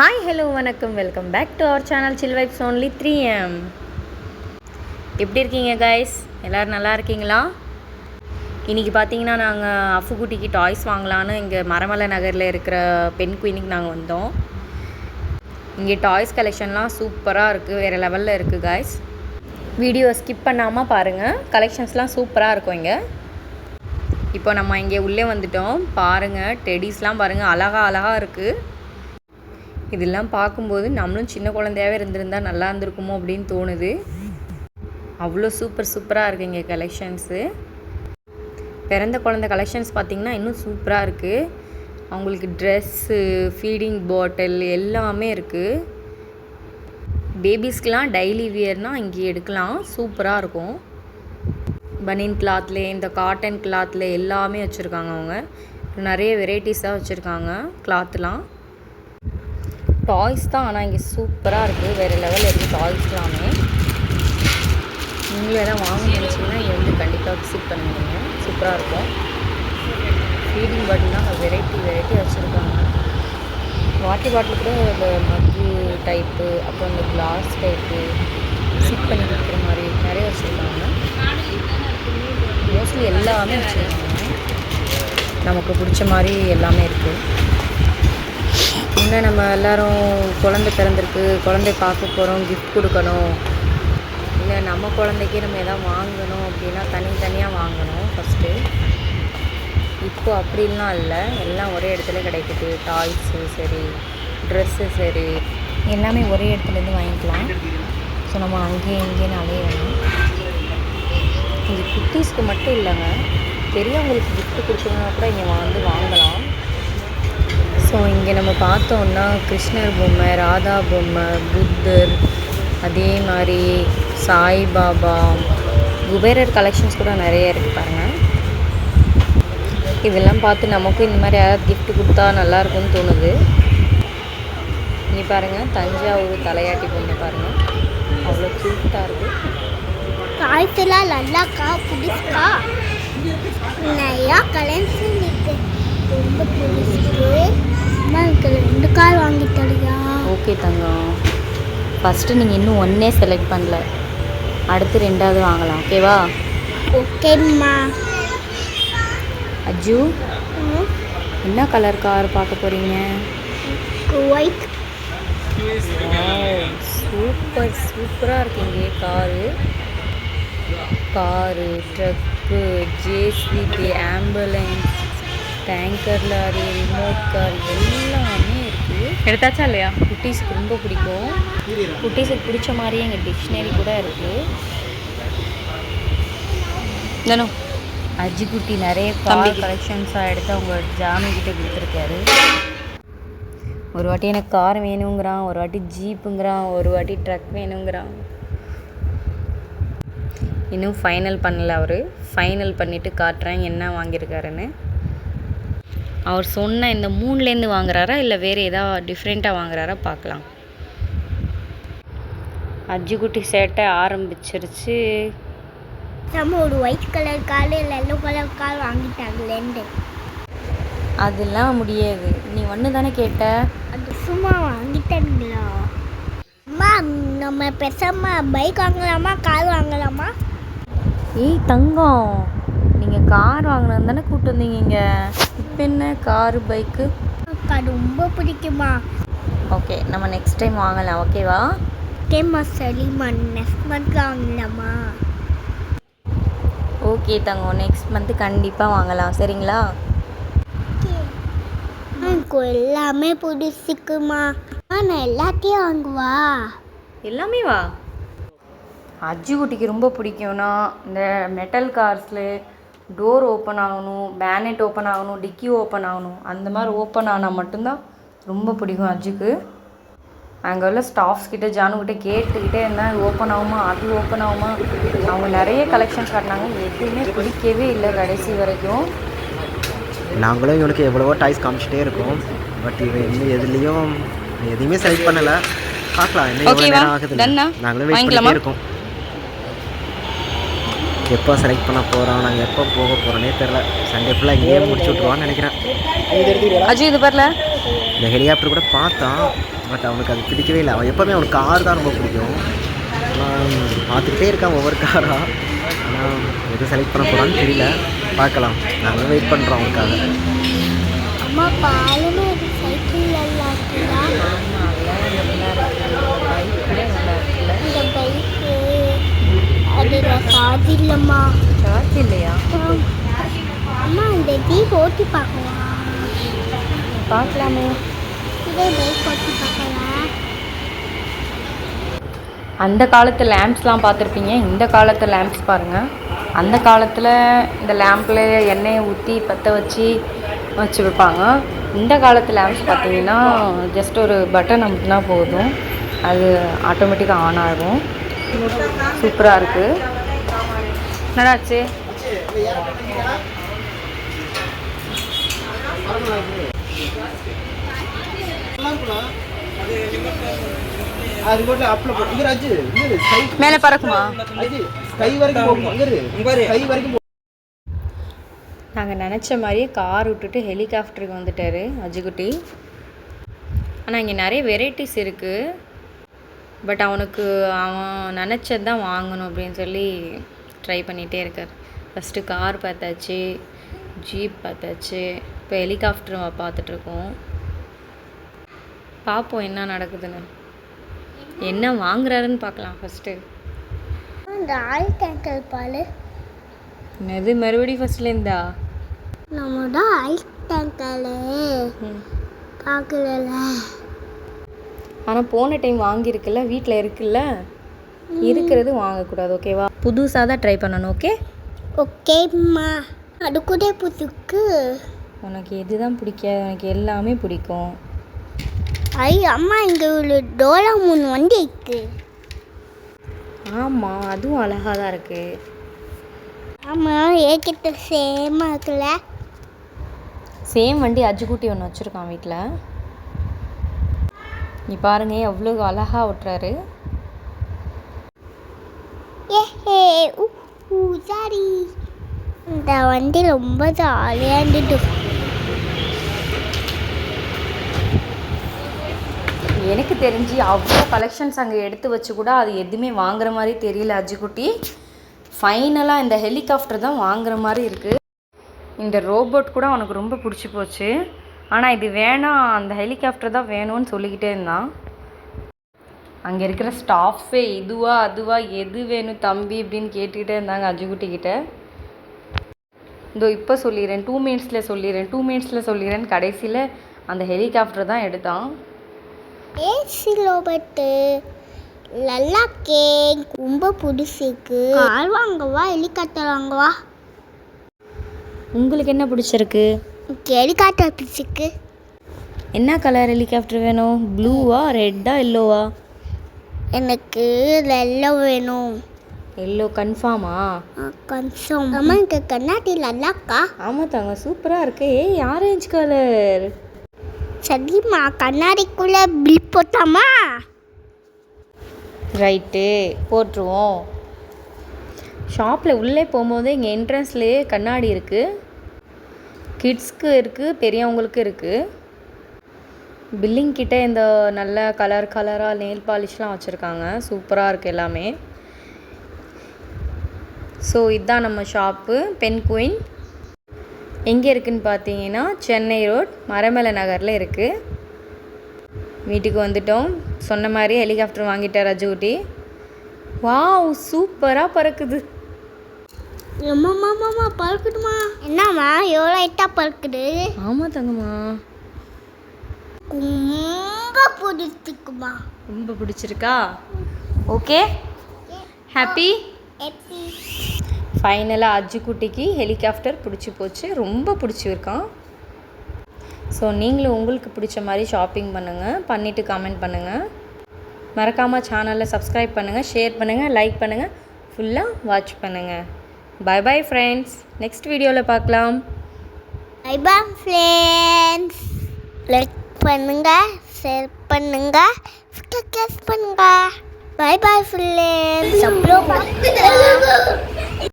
Hi hello வணக்கம், welcome back to our channel chill vibes only 3M. எப்படி இருக்கீங்க guys? எல்லோரும் நல்லா இருக்கீங்களா? இன்றைக்கி பார்த்தீங்கன்னா நாங்கள் அஃபுக்குட்டிக்கு டாய்ஸ் வாங்கலான்னு இங்கே மரமலை நகரில் இருக்கிற பென் குயினுக்கு நாங்கள் வந்தோம். இங்கே டாய்ஸ் கலெக்ஷன்லாம் சூப்பராக இருக்குது, வேறு லெவலில் இருக்குது கைஸ். வீடியோ ஸ்கிப் பண்ணாமல் பாருங்கள், கலெக்ஷன்ஸ்லாம் சூப்பராக இருக்கும் இங்கே. இப்போ நம்ம இங்கே உள்ளே வந்துட்டோம். பாருங்கள், டெடிஸ்லாம் பாருங்கள், அழகாக இருக்குது. இதெல்லாம் பார்க்கும்போது நம்மளும் சின்ன குழந்தையாகவே இருந்திருந்தால் நல்லா இருந்திருக்குமோ அப்படின்னு தோணுது. அவ்வளோ சூப்பராக இருக்குது இங்கே கலெக்ஷன்ஸு. பிறந்த குழந்தை கலெக்ஷன்ஸ் பார்த்திங்கன்னா இன்னும் சூப்பராக இருக்குது. அவங்களுக்கு ட்ரெஸ்ஸு, ஃபீடிங் பாட்டில் எல்லாமே இருக்குது. பேபிஸ்க்கெலாம் டெய்லி வியர்னால் இங்கே எடுக்கலாம், சூப்பராக இருக்கும். பனியன் கிளாத்லே, இந்த காட்டன் கிளாத்தில் எல்லாமே வச்சுருக்காங்க. அவங்க நிறைய வெரைட்டிஸாக வச்சுருக்காங்க கிளாத்லாம். டாய்ஸ் தான் ஆனால் இங்கே சூப்பராக இருக்குது, வேறு லெவலில் இருக்குது டாய்ஸ்லாமே. நீங்களும் எதாவது வாங்க நினச்சிங்கன்னா இங்கே வந்து கண்டிப்பாக விசிட் பண்ணுவீங்க, சூப்பராக இருக்கும். ஃபீடிங் பாட்டில்லாம் வெரைட்டி வச்சுருக்காங்க. வாட்டர் பாட்டில் கூட இந்த மக்கு டைப்பு, அப்புறம் இந்த கிளாஸ் டைப்பு, சிப் பண்ணி கொடுக்குற மாதிரி நிறைய வச்சுருக்காங்க. மோஸ்ட்லி எல்லாமே வச்சுருக்காங்க, நமக்கு பிடிச்ச மாதிரி எல்லாமே இருக்குது. இன்னும் நம்ம எல்லோரும் குழந்தை பிறந்திருக்கு, குழந்தை பார்க்க போகிறோம், கிஃப்ட் கொடுக்கணும், இல்லை நம்ம குழந்தைக்கு நம்ம எதாவது வாங்கணும் அப்படின்னா தனித்தனியாக வாங்கணும் ஃபஸ்ட்டு. இப்போது அப்படின்லாம் இல்லை, எல்லாம் ஒரே இடத்துல கிடைக்குது. டாய்ஸு சரி, ட்ரெஸ்ஸு சரி, எல்லாமே ஒரே இடத்துலேருந்து வாங்கிக்கலாம். ஸோ நம்ம அங்கேயும் இங்கேயும் அலையணும். இது குட்டீஸ்க்கு மட்டும் இல்லைங்க, பெரியவங்களுக்கு கிஃப்ட் கொடுக்கணுன்னா கூட இங்கே வந்து வாங்கலாம். ஸோ இங்கே நம்ம பார்த்தோன்னா கிருஷ்ணர் பொம்மை, ராதா பொம்மை, புத்தர், அதே மாதிரி சாய்பாபா, குபேரர் கலெக்ஷன்ஸ் கூட நிறைய இருக்குது பாருங்கள். இதெல்லாம் பார்த்து நமக்கும் இந்த மாதிரி யாராவது கிஃப்ட் கொடுத்தா நல்லாயிருக்கும்னு தோணுது. இங்கே பாருங்கள், தஞ்சாவூர் தலையாட்டி பொம்மை பாருங்கள், அவ்வளோ க்யூட்டாக இருக்குது. காய்ச்சலாம் நல்லாக்கா, புதுசுக்கா, நிறையா கலெக்ஷன் இருக்குது, ரொம்ப புதுசு. எனக்கு 2 கார் வாங்கி தரியா? ஓகே தங்கம், ஃபஸ்ட்டு நீங்கள் இன்னும் ஒன்றே செலக்ட் பண்ணல, அடுத்து 2வது வாங்கலாம், ஓகேவா? ஓகேம்மா. அஜு, என்ன கலர் கார் பார்க்க போகிறீங்க? ஒயிட். சூப்பராக இருக்கு இங்கே car, truck, JCB, ambulance, tanker lorry, remote car எல்லாமே இருக்குது. எடுத்தாச்சா இல்லையா? குட்டீஸுக்கு ரொம்ப பிடிக்கும். குட்டீஸுக்கு பிடிச்ச மாதிரியே எங்கள் டிக்ஷனரி கூட இருக்குது. தானோ அஜி குட்டி நிறைய கார் கலெக்ஷன்ஸாக எடுத்து அவங்க ஜாமிக்கிட்ட கொடுத்துருக்காரு. ஒரு வாட்டி எனக்கு கார் வேணுங்கிறான், ஒரு வாட்டி ஜீப்புங்கிறான், ஒரு வாட்டி ட்ரக் வேணுங்கிறான். இன்னும் ஃபைனல் பண்ணல அவர். ஃபைனல் பண்ணிவிட்டு காட்டுறேன் என்ன வாங்கியிருக்காருன்னு. அவர் சொன்ன இந்த 3லேருந்து வாங்குறாரா இல்லை வேறு ஏதாவது டிஃப்ரெண்ட்டாக வாங்குறாரா பார்க்கலாம். அஜிக்குட்டி சேட்டை ஆரம்பிச்சிருச்சு. நம்ம ஒரு ஒயிட் கலர் கார் இல்லை எல்லோ கலர் கார் வாங்கிட்டாங்களேண்டு. அதெல்லாம் முடியாது, நீ ஒன்று தானே கேட்ட. அது சும்மா வாங்கிட்டாங்களா? அம்மா, நம்ம பேசாம பைக் வாங்கலாமா, கார் வாங்கலாமா? ஏய் தங்கம், நீங்கள் கார் வாங்கினது தானே கூப்பிட்டு வந்தீங்க இங்கே, இப்போ என்ன காரு பைக்கு? அக்கா ரொம்ப பிடிக்குமா? ஓகே, நம்ம நெக்ஸ்ட் டைம் வாங்கலாம், ஓகேவா? ஓகேம்மா, சரிம்மா, நெக்ஸ்ட் மந்த் வாங்கலாமா? ஓகே தங்கம், நெக்ஸ்ட் மந்த்து கண்டிப்பாக வாங்கலாம், சரிங்களா? எனக்கு எல்லாமே பிடிச்சிக்குமா, நான் எல்லாத்தையும் வாங்குவா. எல்லாமே வா. அஜி குட்டிக்கு ரொம்ப பிடிக்கும்னா இந்த மெட்டல் கார்ஸில் டோர் ஓப்பன் ஆகணும், பேனட் ஓப்பன் ஆகணும், டிக்கி ஓப்பன் ஆகணும், அந்த மாதிரி ஓப்பன் ஆனால் மட்டும்தான் ரொம்ப பிடிக்கும் அஜுக்கு. அங்கே உள்ள ஸ்டாஃப்ஸ் கிட்டே, ஜானுக்கிட்ட கேட்டுக்கிட்டே இருந்தால் ஓப்பன் ஆகுமா, அது ஓப்பன் ஆகுமா. அவங்க நிறைய கலெக்ஷன்ஸ் காட்டினாங்க, எதுவுமே பிடிக்கவே இல்லை கடைசி வரைக்கும். நாங்களும் இவனுக்கு எவ்வளவோ டாய்ஸ் காமிச்சிட்டே இருக்கோம், பட் இவன் இன்னும் எதுவுமே செலக்ட் பண்ணலை. பார்க்கலாம் என்ன எவ்வளோ நேரம் ஆகுது, நாங்களும் வெயிட் பண்ணிட்டே இருக்கோம். எப்போ செலக்ட் பண்ண போகிறோம், நாங்கள் எப்போ போக போகிறோன்னே தெரில. சண்டே ஃபுல்லாக இங்கேயே முடிச்சு விட்ருவான்னு நினைக்கிறேன். அஜய் இது வரல, இந்த ஹெலிகாப்டர் கூட பார்த்தோம், பட் அவனுக்கு அது பிடிக்கவே இல்லை. அவன் எப்போவுமே அவனுக்கு கார் தான் ரொம்ப பிடிக்கும். ஆனால் பார்த்துக்கிட்டே இருக்கான் ஒவ்வொரு காராக. ஆனால் எது செலக்ட் பண்ண போகிறான்னு தெரியல, பார்க்கலாம். நாங்களும் வெயிட் பண்ணுறோம் அவனுக்காக. அம்மா பாலுமே சைக்கிள் இந்த பைக்கு அதில் சார்ஜ் இல்லைம்மா. சார்ஜ் இல்லையா? அம்மா இந்த ஜீப் ஓட்டி பார்க்கலாம். பார்க்கலாமே. இதே பைக் ஓட்டி பார்க்கலாம். அந்த காலத்து லேம்ப்ஸ்லாம் பார்த்துருப்பீங்க. இந்த காலத்து லேம்ப்ஸ் பாருங்கள். அந்த காலத்தில் இந்த லேம்பில் எண்ணெயை ஊற்றி பற்ற வச்சு வைப்பாங்க. இந்த காலத்து லேம்ப்ஸ் பார்த்தீங்கன்னா ஜஸ்ட் ஒரு பட்டன் அமுத்தினா போதும், அது ஆட்டோமேட்டிக்காக ஆன் ஆகும். சூப்பராக இருக்குது. நல்லாச்சு. மேலே பறக்குமா? நாங்கள் நினச்ச மாதிரியே கார் விட்டுட்டு ஹெலிகாப்டருக்கு வந்துட்டார் அஜுகுட்டி. ஆனால் இங்கே நிறைய வெரைட்டிஸ் இருக்குது. பட் அவனுக்கு அவன் நினச்சது தான் வாங்கணும் அப்படின்னு சொல்லி ட்ரை பண்ணிகிட்டே இருக்கார். ஃபஸ்ட்டு கார் பார்த்தாச்சு, ஜீப் பார்த்தாச்சு, இப்போ ஹெலிகாப்டர் பார்த்துட்ருக்கோம். பார்ப்போம் என்ன நடக்குதுன்னு, என்ன வாங்குறாருன்னு பார்க்கலாம் ஃபஸ்ட்டு. இந்த ஆயில் டேங்கர் பால் என்னது மறுபடியும் ஃபஸ்ட்லேருந்தா? நம்ம தான் ஆயில் டேங்கர் பார்க்கல. ஆனால் போன டைம் வாங்கியிருக்குல்ல, வீட்டில் இருக்குல்ல, இருக்கிறது வாங்கக்கூடாது. ஓகேவா? புதுசாக தான் ட்ரை பண்ணணும். ஓகே ஓகேம்மா. அது கூட புதுக்கு உனக்கு எது தான் பிடிக்காது? எனக்கு எல்லாமே பிடிக்கும். அம்மா இங்கே ஒரு டோராமோன் வண்டி இருக்கு. ஆமாம், அதுவும் அழகாக தான் இருக்குது. ஆமாம், ஏகிட்ட சேமாக இருக்குல்ல. சேம் வண்டி அஜுகுட்டி ஒன்று வச்சுருக்கான் வீட்டில். நீ பாருங்க எவ்வளோ அழகாக ஓட்டுறாரு. சாரி, இந்த வண்டி ரொம்ப ஜாலியாக இருந்துட்டு. எனக்கு தெரிஞ்சு அவ்வளோ கலெக்ஷன்ஸ் அங்கே எடுத்து வச்சு கூட அது எதுவுமே வாங்குற மாதிரி தெரியல அஜுகுட்டி. ஃபைனலாக இந்த ஹெலிகாப்டர் தான் வாங்குற மாதிரி இருக்குது. இந்த ரோபோட் கூட அவனுக்கு ரொம்ப பிடிச்சி போச்சு. ஆனால் இது வேணாம், அந்த ஹெலிகாப்டர் தான் வேணும்னு சொல்லிக்கிட்டே இருந்தான். அங்கே இருக்கிற ஸ்டாஃப்ஸே இதுவா அதுவா எது வேணும் தம்பி அப்படின்னு கேட்டுக்கிட்டே இருந்தாங்க அஜுகுட்டிக்கிட்ட. இதோ இப்போ சொல்லிடுறேன், 2 மினிட்ஸில் சொல்லிடுறேன், 2 மினிட்ஸில் சொல்லிடுறேன்னு கடைசியில் அந்த ஹெலிகாப்டர் தான் எடுத்தான். ஏசி ரோபோட்டு நல்லா கேக் ரொம்ப பிடிச்சிருக்கு. கார் வாங்கவா ஹெலிகாப்டர் வாங்கவா? உங்களுக்கு என்ன பிடிச்சிருக்கு? ஹெலிகாப்டர் பிடிச்சிருக்கு. என்ன கலர் ஹெலிகாப்டர் வேணும்? ப்ளூவா, ரெட்டா, எல்லோவா? எனக்கு எல்லோ வேணும். எல்லோ கன்ஃபார்மா? கன்ஃபார்ம். அம்மா எனக்கு கண்ணாடி நல்லாக்கா? ஆமாம் தாங்க, சூப்பராக இருக்கு. Orange colour. சரிம்மா, கண்ணாடிக்குள்ளே பில் போட்டாமா? ரைட்டு, போட்டுருவோம். ஷாப்பில் உள்ளே போகும்போது இங்கே என்ட்ரன்ஸ்லேயே கண்ணாடி இருக்குது. கிட்ஸ்க்கு இருக்குது, பெரியவங்களுக்கு இருக்குது. பில்லிங் கிட்டே இந்த நல்ல கலராக நெயில் பாலிஷ்லாம் வச்சுருக்காங்க. சூப்பராக இருக்குது எல்லாமே. ஸோ இதுதான் நம்ம ஷாப்பு, பென் குயின். எங்கே இருக்குதுன்னு பார்த்தீங்கன்னா சென்னை ரோட் மரமலை நகரில் இருக்குது. வீட்டுக்கு வந்துட்டோம். சொன்ன மாதிரி ஹெலிகாப்டர் வாங்கிட்டார் அஜுகுட்டி. வாவ், சூப்பராக பறக்குது. அம்மா பறக்குதுமா? என்னம்மா எவ்வளோ லைட்டாக பறக்குது? ஆமாம் தங்கம்மா, ரொம்ப பிடிச்சிருக்குமா? ரொம்ப பிடிச்சிருக்கா? Okay, happy. ஃபைனலாக அஜுகுட்டிக்கு ஹெலிகாப்டர் பிடிச்சி போச்சு, ரொம்ப பிடிச்சிருக்கான். ஸோ நீங்களும் உங்களுக்கு பிடிச்ச மாதிரி ஷாப்பிங் பண்ணுங்கள், பண்ணிவிட்டு கமெண்ட் பண்ணுங்கள். மறக்காமல் சேனலில் சப்ஸ்கிரைப் பண்ணுங்கள், ஷேர் பண்ணுங்கள், லைக் பண்ணுங்கள், ஃபுல்லாக வாட்ச் பண்ணுங்கள். பை பை ஃப்ரெண்ட்ஸ், நெக்ஸ்ட் வீடியோவில் பார்க்கலாம். Bye bye friends. லைக் பண்ணுங்கள், ஷேர் பண்ணுங்கள், சப்ஸ்கிரைப் பண்ணுங்கள். Bye bye friends.